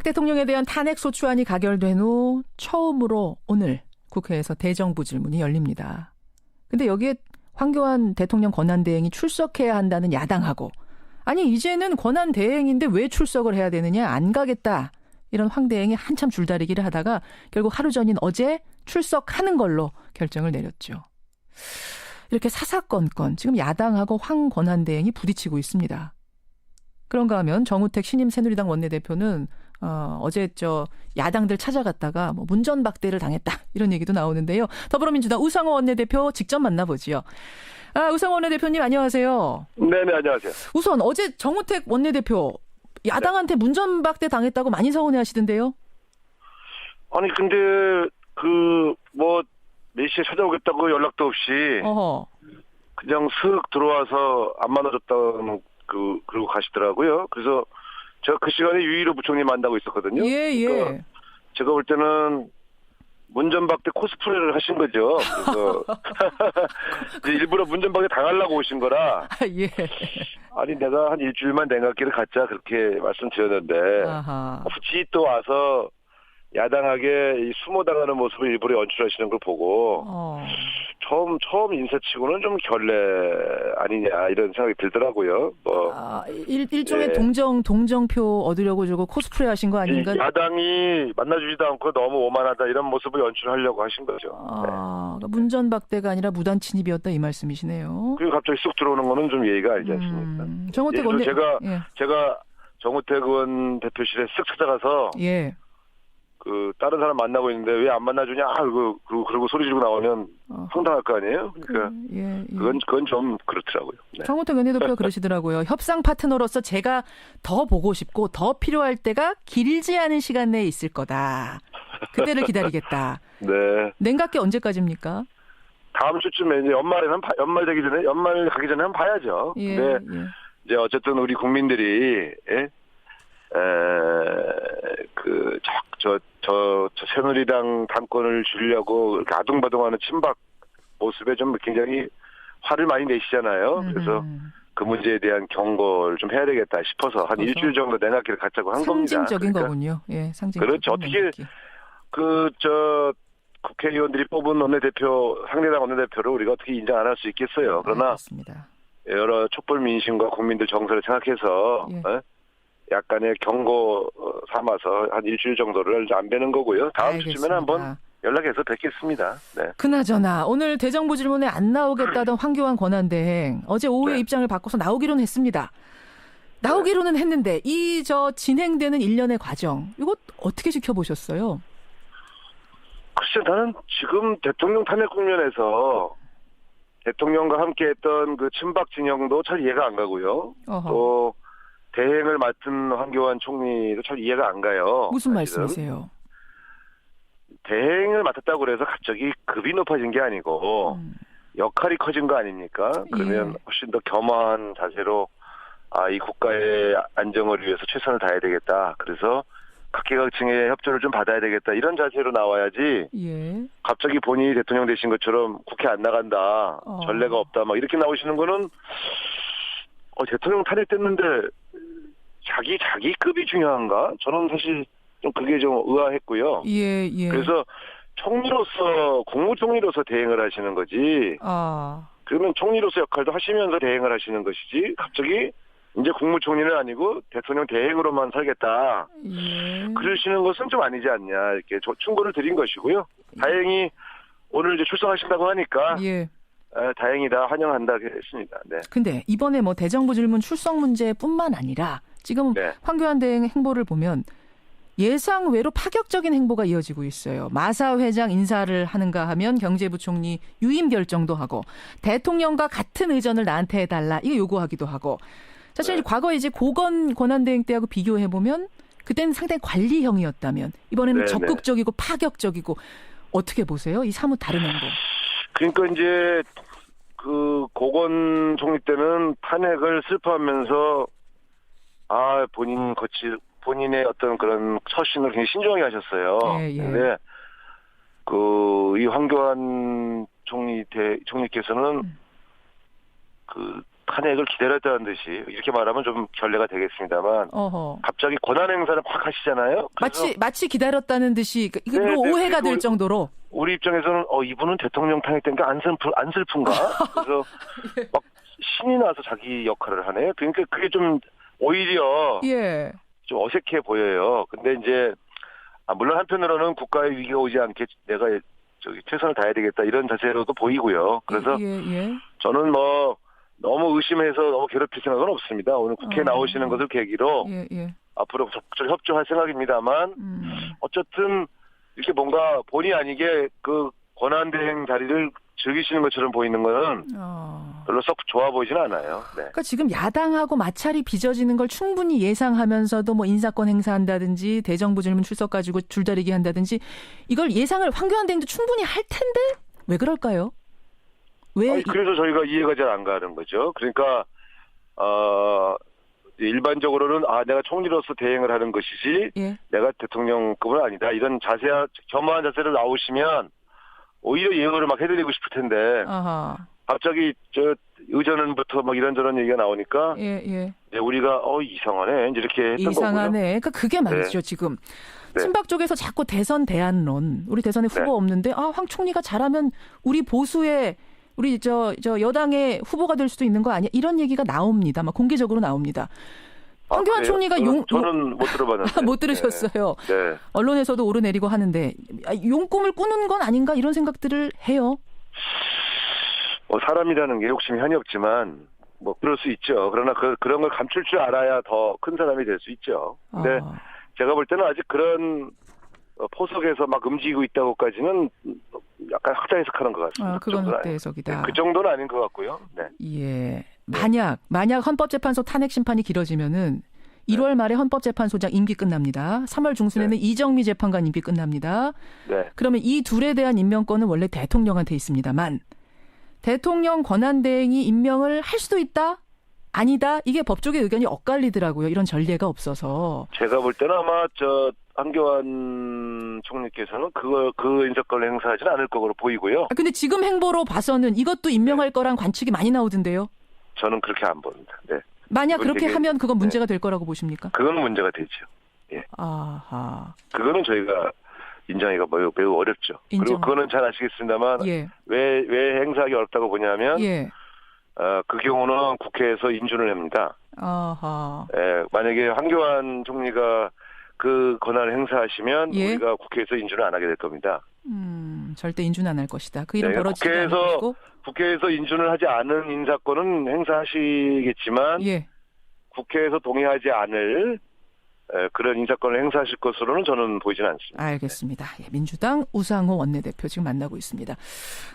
대통령에 대한 탄핵 소추안이 가결된 후 처음으로 오늘 국회에서 대정부 질문이 열립니다. 근데 여기에 황교안 대통령 권한대행이 출석해야 한다는 야당하고, 아니 이제는 권한대행인데 왜 출석을 해야 되느냐, 안 가겠다, 이런 황 대행이 한참 줄다리기를 하다가 결국 하루 전인 어제 출석하는 걸로 결정을 내렸죠. 이렇게 사사건건 지금 야당하고 황 권한대행이 부딪히고 있습니다. 그런가 하면 정우택 신임 새누리당 원내대표는 어제 야당들 찾아갔다가 뭐 문전박대를 당했다, 이런 얘기도 나오는데요. 더불어민주당 우상호 원내대표 직접 만나보지요. 우상호 원내대표님 안녕하세요. 네네, 안녕하세요. 우선 어제 정우택 원내대표 야당한테 문전박대 당했다고 많이 서운해하시던데요. 아니 근데 몇 시에 찾아오겠다고 연락도 없이 그냥 슥 들어와서 안 만나줬다는 그러고 가시더라고요. 그래서 제가 그 시간에 유일호 부총리 만나고 있었거든요. 예. 그러니까 제가 볼 때는 문전박대 코스프레를 하신 거죠. 그래서 이제 일부러 문전박대 당하려고 오신 거라. 예. 아니 내가 한 일주일만 냉각기를 갖자 그렇게 말씀드렸는데 굳이 또 와서 야당하게 숨어당하는 모습을 일부러 연출하시는 걸 보고 처음 인사치고는 좀 결례 아니냐 이런 생각이 들더라고요. 일종의 동정표 얻으려고 저거 코스프레 하신 거 아닌가? 야당이 만나주지도 않고 너무 오만하다 이런 모습을 연출하려고 하신 거죠. 그러니까 문전박대가 아니라 무단 침입이었다 이 말씀이시네요. 그리고 갑자기 쑥 들어오는 거는 좀 예의가 아니지 않습니까? 정우택 원내 제가 정우택 의원 대표실에 쓱 찾아가서 다른 사람 만나고 있는데 왜 안 만나주냐? 그러고 소리 지르고 나오면 황당할 거 아니에요? 그러니까 그건 좀 그렇더라고요. 네. 정우택 원내대표가 그러시더라고요. 협상 파트너로서 제가 더 보고 싶고 더 필요할 때가 길지 않은 시간 내에 있을 거다. 그때를 기다리겠다. 네. 냉각기 언제까지입니까? 다음 주쯤에 이제 연말 가기 전에 한번 봐야죠. 근데 이제 어쨌든 우리 국민들이 새누리당 당권을 주려고 이렇게 아둥바둥하는 친박 모습에 좀 굉장히 화를 많이 내시잖아요. 그래서 그 문제에 대한 경고를 좀 해야 되겠다 싶어서 한 일주일 정도 내놨기를 갖자고 한 겁니다. 상징적인 거군요. 예, 상징적인. 그렇죠. 어떻게 국회의원들이 뽑은 상대당 원내대표를 우리가 어떻게 인정 안 할 수 있겠어요. 그러나 알겠습니다. 여러 촛불 민심과 국민들 정서를 생각해서 약간의 경고 삼아서 한 일주일 정도를 안 뵈는 거고요. 다음 주쯤에는 한번 연락해서 뵙겠습니다. 네. 그나저나 오늘 대정부 질문에 안 나오겠다던 황교안 권한대행 어제 오후에 입장을 바꿔서 나오기로는 했습니다. 나오기로는 했는데 진행되는 일련의 과정 이거 어떻게 지켜보셨어요? 글쎄 나는 지금 대통령 탄핵 국면에서 대통령과 함께했던 그 친박 진영도 잘 이해가 안 가고요. 또 대행을 맡은 황교안 총리도 잘 이해가 안 가요. 무슨 사실은. 말씀이세요? 대행을 맡았다고 그래서 갑자기 급이 높아진 게 아니고 역할이 커진 거 아닙니까? 그러면 훨씬 더 겸허한 자세로 이 국가의 안정을 위해서 최선을 다해야 되겠다. 그래서 각계각층의 협조를 좀 받아야 되겠다. 이런 자세로 나와야지 갑자기 본인이 대통령 되신 것처럼 국회 안 나간다. 전례가 없다. 막 이렇게 나오시는 거는 대통령 탄핵됐는데 자기 급이 중요한가? 저는 사실 좀 그게 좀 의아했고요. 그래서 국무총리로서 대행을 하시는 거지. 그러면 총리로서 역할도 하시면서 대행을 하시는 것이지. 갑자기 이제 국무총리는 아니고 대통령 대행으로만 살겠다. 그러시는 것은 좀 아니지 않냐. 이렇게 충고를 드린 것이고요. 다행히 오늘 이제 출석하신다고 하니까. 다행이다, 환영한다 했습니다. 네. 근데 이번에 대정부 질문 출석 문제뿐만 아니라 지금 황교안 대행 행보를 보면 예상 외로 파격적인 행보가 이어지고 있어요. 마사 회장 인사를 하는가 하면 경제부총리 유임 결정도 하고 대통령과 같은 의전을 나한테 해달라 이거 요구하기도 하고 사실 과거에 이제 고건 권한대행 때하고 비교해 보면 그때는 상당히 관리형이었다면 이번에는 적극적이고 파격적이고 어떻게 보세요? 이 사뭇 다른 행보. 그러니까 이제 고건 총리 때는 탄핵을 슬퍼하면서 본인의 어떤 그런 처신을 굉장히 신중하게 하셨어요. 근데 이 황교안 총리께서는 탄핵을 기다렸다는 듯이 이렇게 말하면 좀 결례가 되겠습니다만 어허. 갑자기 권한 행사를 막 하시잖아요. 마치 기다렸다는 듯이 이걸로 네, 오해가 될 정도로. 우리 입장에서는 이분은 대통령 탄핵된 게 안 슬픈가? 그래서 예. 막 신이 나서 자기 역할을 하네. 그러니까 그게 좀 오히려 예. 좀 어색해 보여요. 근데 이제 물론 한편으로는 국가의 위기가 오지 않게 내가 최선을 다해야 되겠다 이런 자세로도 보이고요. 그래서 예. 저는 뭐 너무 의심해서 너무 괴롭힐 생각은 없습니다. 오늘 국회에 나오시는 것을 계기로 예. 앞으로 적극적으로 협조할 생각입니다만 어쨌든 이렇게 뭔가 본의 아니게 그 권한대행 자리를 즐기시는 것처럼 보이는 거는 별로 썩 좋아 보이진 않아요. 네. 그러니까 지금 야당하고 마찰이 빚어지는 걸 충분히 예상하면서도 뭐 인사권 행사한다든지 대정부 질문 출석 가지고 줄다리기 한다든지 이걸 예상을 황교안 대행도 충분히 할 텐데 왜 그럴까요? 왜? 그래서 저희가 이해가 잘 안 가는 거죠. 그러니까 일반적으로는 내가 총리로서 대행을 하는 것이지 예. 내가 대통령급은 아니다. 이런 겸허한 자세를 나오시면 오히려 예언을 막 해드리고 싶을 텐데 아하. 갑자기 의전은부터 막 이런저런 얘기가 나오니까 예. 이제 우리가 이상하네 이렇게 했던 이상하네. 거고요. 그러니까 그게 말이죠. 네. 지금 네. 친박 쪽에서 자꾸 대선 대안론, 우리 대선에 후보 네. 없는데 황 총리가 잘하면 우리 보수의 우리 여당의 후보가 될 수도 있는 거 아니야? 이런 얘기가 나옵니다. 막 공개적으로 나옵니다. 황교안 총리가 저는 못 들어봤는데. 못 들으셨어요. 네. 언론에서도 오르내리고 하는데 용꿈을 꾸는 건 아닌가 이런 생각들을 해요. 사람이라는 게 욕심이 한이 없지만 뭐 그럴 수 있죠. 그러나 그런 걸 감출 줄 알아야 더 큰 사람이 될 수 있죠. 근데 제가 볼 때는 아직 그런 포석에서 막 움직이고 있다고까지는 약간 학자 해석하는 것 같습니다. 그건 학자 해석이다. 네, 그 정도는 아닌 것 같고요. 네. 예. 만약 헌법재판소 탄핵 심판이 길어지면은 1월 말에 헌법재판소장 임기 끝납니다. 3월 중순에는 이정미 재판관 임기 끝납니다. 네. 그러면 이 둘에 대한 임명권은 원래 대통령한테 있습니다만 대통령 권한대행이 임명을 할 수도 있다? 아니다? 이게 법조계 의견이 엇갈리더라고요. 이런 전례가 없어서. 제가 볼 때는 아마 황교안 총리께서는 그 인사권을 행사하지는 않을 거로 보이고요. 근데 지금 행보로 봐서는 이것도 임명할 거란 관측이 많이 나오던데요. 저는 그렇게 안 봅니다. 네. 만약 그렇게 하면 그건 문제가 될 거라고 보십니까? 그건 문제가 되죠. 예. 아하. 그거는 저희가 인정하기가 매우 어렵죠. 그리고 그거는 잘 아시겠습니다만 왜 행사하기 어렵다고 보냐면 그 경우는 국회에서 인준을 합니다. 아하. 예, 만약에 황교안 총리가 그 권한을 행사하시면 우리가 국회에서 인준을 안 하게 될 겁니다. 절대 인준 안 할 것이다. 그 일은 벌어지지 않을 것이고. 국회에서 인준을 하지 않은 인사권은 행사하시겠지만 국회에서 동의하지 않을 그런 인사권을 행사하실 것으로는 저는 보이지는 않습니다. 알겠습니다. 민주당 우상호 원내대표 지금 만나고 있습니다.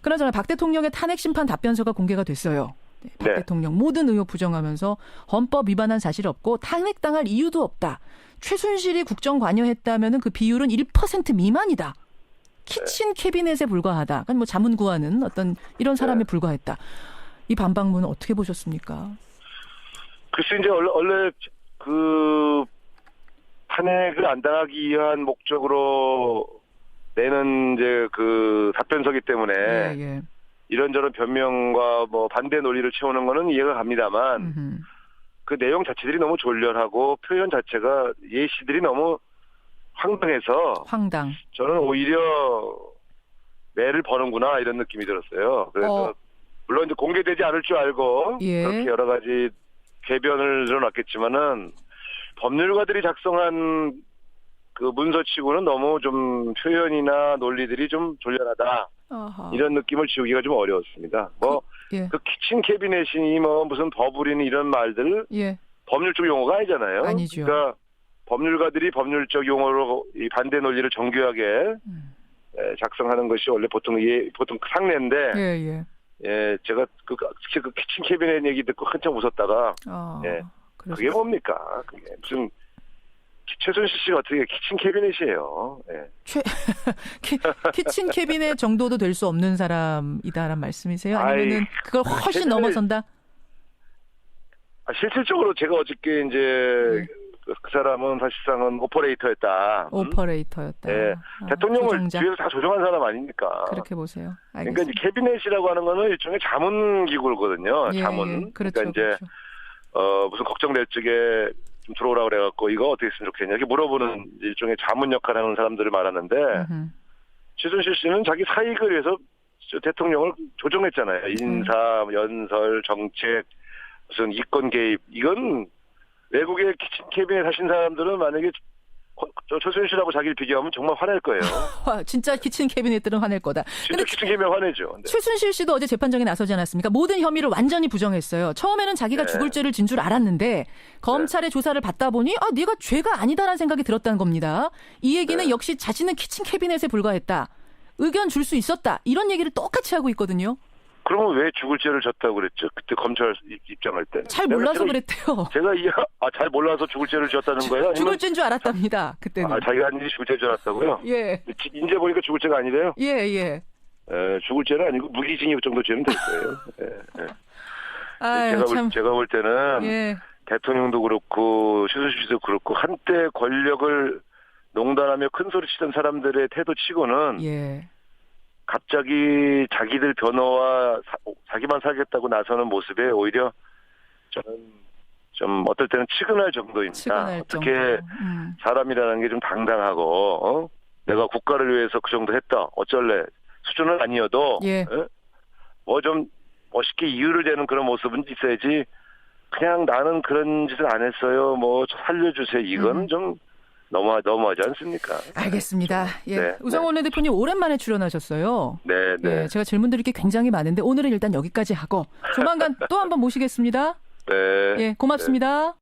그나저나 박 대통령의 탄핵 심판 답변서가 공개가 됐어요. 박 대통령 모든 의혹 부정하면서 헌법 위반한 사실 없고 탄핵당할 이유도 없다. 최순실이 국정 관여했다면 그 비율은 1% 미만이다. 키친 캐비넷에 불과하다. 그러니까 뭐 자문 구하는 어떤 이런 사람에 불과했다. 이 반박문은 어떻게 보셨습니까? 글쎄 이제 원래 그 탄핵을 안 당하기 위한 목적으로 내는 이제 그 답변서기 때문에 이런저런 변명과 뭐 반대 논리를 채우는 거는 이해가 갑니다만 그 내용 자체들이 너무 졸렬하고 표현 자체가 예시들이 너무 황당해서 저는 오히려 매를 버는구나 이런 느낌이 들었어요. 그래서 물론 이제 공개되지 않을 줄 알고 그렇게 여러 가지 궤변을 늘어놨겠지만은 법률가들이 작성한 그 문서치고는 너무 좀 표현이나 논리들이 좀 졸렬하다. 이런 느낌을 지우기가 좀 어려웠습니다. 그 키친 캐비넷이니 뭐 무슨 버블이니 이런 말들 법률적 용어가 아니잖아요. 아니죠. 그러니까 법률가들이 법률적 용어로 이 반대 논리를 정교하게 작성하는 것이 원래 보통 상례인데 제가 그 키친 캐비넷 얘기 듣고 한참 웃었다가 그게 뭡니까? 그게 무슨 최순실 씨가 어떻게 키친 캐비넷이에요. 키친 캐비넷 정도도 될 수 없는 사람이다라는 말씀이세요? 아니면은 그걸 훨씬 넘어선다? 실질적으로 제가 어저께 이제 그 사람은 사실상은 오퍼레이터였다. 오퍼레이터였다. 네. 대통령을 조종자. 뒤에서 다 조종한 사람 아니니까. 그렇게 보세요. 그러니까 알겠습니다. 이제 캐비넷이라고 하는 거는 일종의 자문 기구거든요. 예, 자문. 예. 그렇죠, 그러니까 이제 그렇죠. 무슨 걱정될 적에 좀 들어오라고 그래갖고 이거 어떻게 했으면 좋겠냐 이렇게 물어보는 일종의 자문 역할을 하는 사람들을 말하는데 최순실 씨는 자기 사익을 위해서 대통령을 조종했잖아요. 인사, 연설, 정책, 무슨 이권 개입. 이건 외국의 키친 캐비넷 하신 사람들은 만약에 최순실하고 자기를 비교하면 정말 화낼 거예요. 진짜 키친 캐비넷들은 화낼 거다. 진짜 키친 캐비넷 화내죠. 네. 최순실 씨도 어제 재판정에 나서지 않았습니까? 모든 혐의를 완전히 부정했어요. 처음에는 자기가 네. 죽을 죄를 진 줄 알았는데 검찰의 조사를 받다 보니 네가 죄가 아니다라는 생각이 들었다는 겁니다. 이 얘기는 네. 역시 자신은 키친 캐비넷에 불과했다. 의견 줄 수 있었다. 이런 얘기를 똑같이 하고 있거든요. 그러면 왜 죽을 죄를 졌다고 그랬죠? 그때 검찰 입장할 때. 잘 몰라서 그랬대요. 제가 잘 몰라서 죽을 죄를 졌다는 거예요? 죽을 죄인 줄 알았답니다. 그때는. 자기가 한 일이 죽을 죄인 줄 알았다고요? 예. 이제 보니까 죽을 죄가 아니래요? 예. 죽을 죄는 아니고 무기징역 정도 죄면 될 거예요. 예. 아유, 제가 볼 때는 예. 대통령도 그렇고 최순실 씨도 그렇고 한때 권력을 농단하며 큰 소리 치던 사람들의 태도 치고는 예. 갑자기 자기들 변호와 자기만 살겠다고 나서는 모습에 오히려 저는 좀 어떨 때는 치근할 정도입니다. 치근할 어떻게 정도. 사람이라는 게 좀 당당하고 내가 국가를 위해서 그 정도 했다. 어쩔래. 수준은 아니어도 예. 뭐 좀 멋있게 이유를 대는 그런 모습은 있어야지 그냥 나는 그런 짓을 안 했어요. 뭐 살려주세요. 이건 좀 너무하지 않습니까? 알겠습니다. 예. 네, 우상원 원내대표님 오랜만에 출연하셨어요. 네. 예, 제가 질문 드릴 게 굉장히 많은데 오늘은 일단 여기까지 하고 조만간 또 한번 모시겠습니다. 네. 예, 고맙습니다.